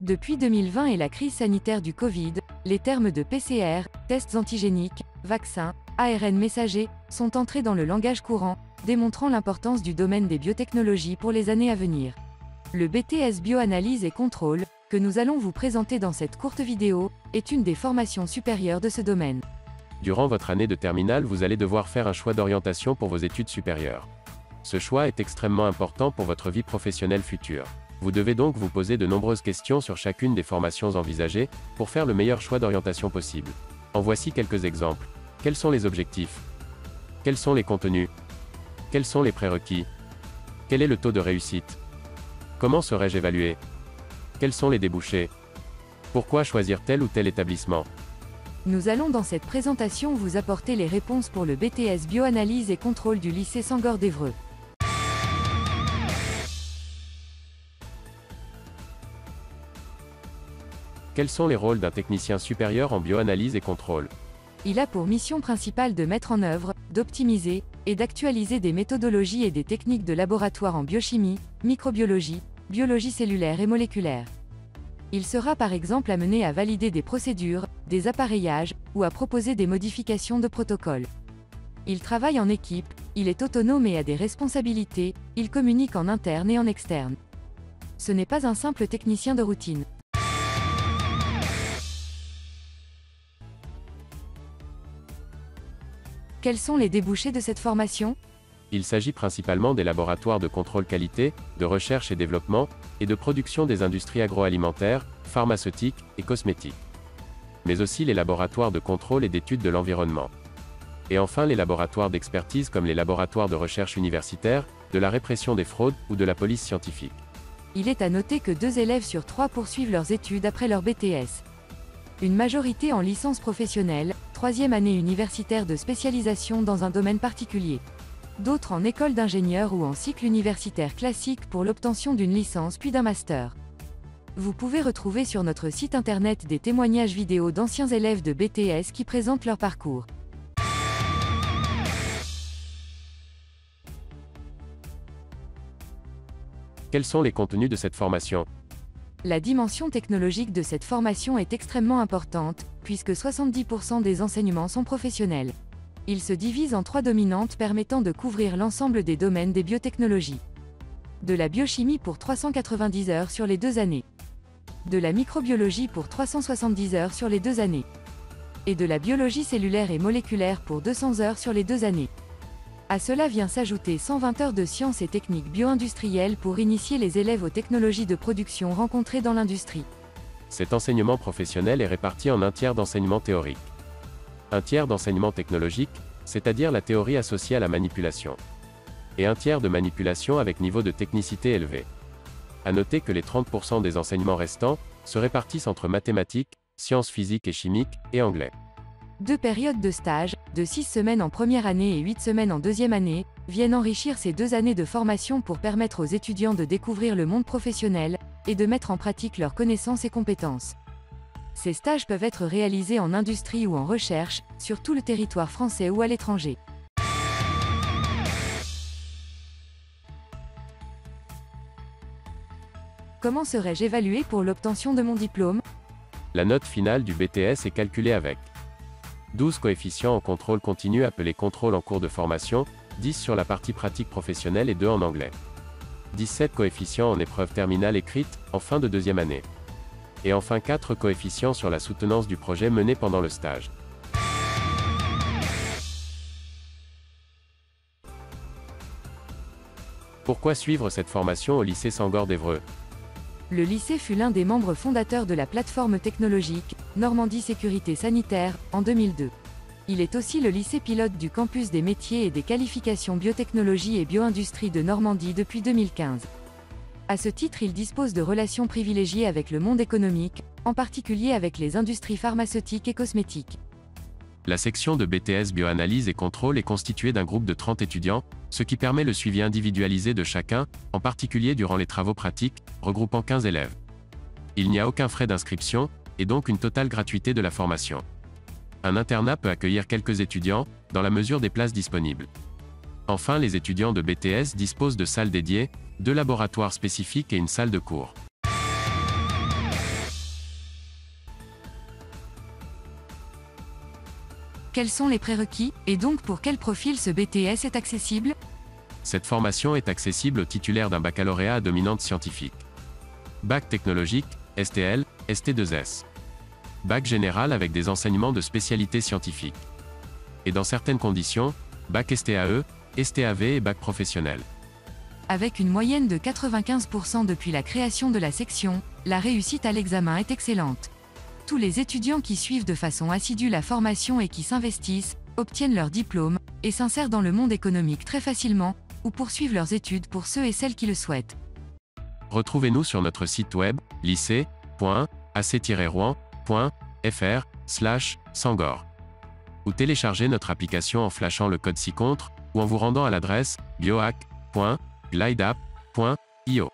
Depuis 2020 et la crise sanitaire du Covid, les termes de PCR, tests antigéniques, vaccins, ARN messager, sont entrés dans le langage courant, démontrant l'importance du domaine des biotechnologies pour les années à venir. Le BTS Bioanalyse et Contrôle, que nous allons vous présenter dans cette courte vidéo, est une des formations supérieures de ce domaine. Durant votre année de terminale, vous allez devoir faire un choix d'orientation pour vos études supérieures. Ce choix est extrêmement important pour votre vie professionnelle future. Vous devez donc vous poser de nombreuses questions sur chacune des formations envisagées, pour faire le meilleur choix d'orientation possible. En voici quelques exemples. Quels sont les objectifs? Quels sont les contenus? Quels sont les prérequis? Quel est le taux de réussite? Comment serais-je évalué? Quels sont les débouchés? Pourquoi choisir tel ou tel établissement? Nous allons dans cette présentation vous apporter les réponses pour le BTS Bioanalyse et Contrôle du lycée Sangor d'Évreux. Quels sont les rôles d'un technicien supérieur en bioanalyse et contrôle? Il a pour mission principale de mettre en œuvre, d'optimiser et d'actualiser des méthodologies et des techniques de laboratoire en biochimie, microbiologie, biologie cellulaire et moléculaire. Il sera par exemple amené à valider des procédures, des appareillages, ou à proposer des modifications de protocoles. Il travaille en équipe, il est autonome et a des responsabilités, il communique en interne et en externe. Ce n'est pas un simple technicien de routine. Quels sont les débouchés de cette formation? Il s'agit principalement des laboratoires de contrôle qualité, de recherche et développement, et de production des industries agroalimentaires, pharmaceutiques et cosmétiques. Mais aussi les laboratoires de contrôle et d'études de l'environnement. Et enfin les laboratoires d'expertise comme les laboratoires de recherche universitaires, de la répression des fraudes ou de la police scientifique. Il est à noter que 2 élèves sur 3 poursuivent leurs études après leur BTS. Une majorité en licence professionnelle, 3e année universitaire de spécialisation dans un domaine particulier. D'autres en école d'ingénieur ou en cycle universitaire classique pour l'obtention d'une licence puis d'un master. Vous pouvez retrouver sur notre site internet des témoignages vidéo d'anciens élèves de BTS qui présentent leur parcours. Quels sont les contenus de cette formation? La dimension technologique de cette formation est extrêmement importante, puisque 70% des enseignements sont professionnels. Il se divise en 3 dominantes permettant de couvrir l'ensemble des domaines des biotechnologies. De la biochimie pour 390 heures sur les 2 années. De la microbiologie pour 370 heures sur les 2 années. Et de la biologie cellulaire et moléculaire pour 200 heures sur les 2 années. À cela vient s'ajouter 120 heures de sciences et techniques bio-industrielles pour initier les élèves aux technologies de production rencontrées dans l'industrie. Cet enseignement professionnel est réparti en un tiers d'enseignement théorique. Un tiers d'enseignement technologique, c'est-à-dire la théorie associée à la manipulation. Et un tiers de manipulation avec niveau de technicité élevé. À noter que les 30% des enseignements restants se répartissent entre mathématiques, sciences physiques et chimiques, et anglais. 2 périodes de stage, de 6 semaines en première année et 8 semaines en deuxième année, viennent enrichir ces 2 années de formation pour permettre aux étudiants de découvrir le monde professionnel, et de mettre en pratique leurs connaissances et compétences. Ces stages peuvent être réalisés en industrie ou en recherche, sur tout le territoire français ou à l'étranger. Comment serais-je évalué pour l'obtention de mon diplôme? La note finale du BTS est calculée avec 12 coefficients en contrôle continu appelé contrôle en cours de formation, 10 sur la partie pratique professionnelle et 2 en anglais. 17 coefficients en épreuve terminale écrite, en fin de deuxième année. Et enfin 4 coefficients sur la soutenance du projet mené pendant le stage. Pourquoi suivre cette formation au lycée Sangor d'Évreux? Le lycée fut l'un des membres fondateurs de la plateforme technologique Normandie Sécurité Sanitaire, en 2002. Il est aussi le lycée pilote du campus des métiers et des qualifications biotechnologie et bioindustrie de Normandie depuis 2015. À ce titre, il dispose de relations privilégiées avec le monde économique, en particulier avec les industries pharmaceutiques et cosmétiques. La section de BTS Bioanalyse et Contrôle est constituée d'un groupe de 30 étudiants, ce qui permet le suivi individualisé de chacun, en particulier durant les travaux pratiques, regroupant 15 élèves. Il n'y a aucun frais d'inscription, et donc une totale gratuité de la formation. Un internat peut accueillir quelques étudiants, dans la mesure des places disponibles. Enfin, les étudiants de BTS disposent de salles dédiées, 2 laboratoires spécifiques et une salle de cours. Quels sont les prérequis, et donc pour quel profil ce BTS est accessible? Cette formation est accessible aux titulaires d'un baccalauréat à dominante scientifique. Bac technologique, STL, ST2S. Bac général avec des enseignements de spécialité scientifique. Et dans certaines conditions, bac STAE, STAV et bac professionnel. Avec une moyenne de 95% depuis la création de la section, la réussite à l'examen est excellente. Tous les étudiants qui suivent de façon assidue la formation et qui s'investissent, obtiennent leur diplôme, et s'insèrent dans le monde économique très facilement, ou poursuivent leurs études pour ceux et celles qui le souhaitent. Retrouvez-nous sur notre site web, lycée.ac-rouen.fr/Sangor. Ou téléchargez notre application en flashant le code ci-contre, ou en vous rendant à l'adresse biohack.glideup.io.